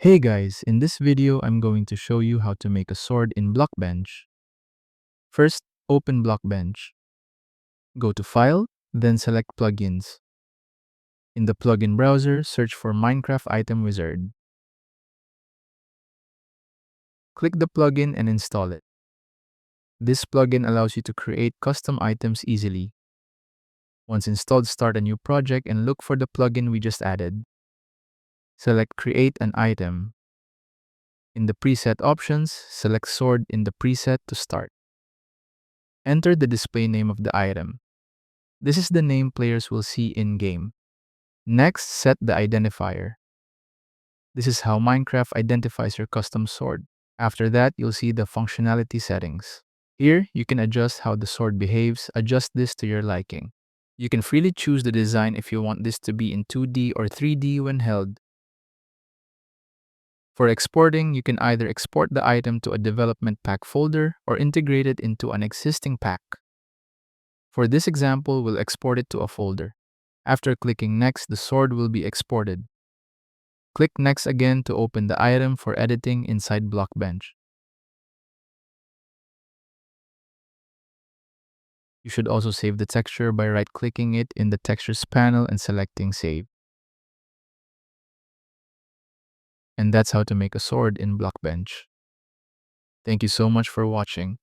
Hey guys, in this video I'm going to show you how to make a sword in Blockbench. First, open Blockbench. Go to File, then select Plugins. In the plugin browser, search for Minecraft Item Wizard. Click the plugin and install it. This plugin allows you to create custom items easily. Once installed, start a new project and look for the plugin we just added. Select Create an Item. In the preset options, select Sword in the preset to start. Enter the display name of the item. This is the name players will see in-game. Next, set the identifier. This is how Minecraft identifies your custom sword. After that, you'll see the functionality settings. Here, you can adjust how the sword behaves, adjust this to your liking. You can freely choose the design if you want this to be in 2D or 3D when held. For exporting, you can either export the item to a development pack folder or integrate it into an existing pack. For this example, we'll export it to a folder. After clicking Next, the sword will be exported. Click Next again to open the item for editing inside Blockbench. You should also save the texture by right-clicking it in the Textures panel and selecting Save. And that's how to make a sword in Blockbench. Thank you so much for watching.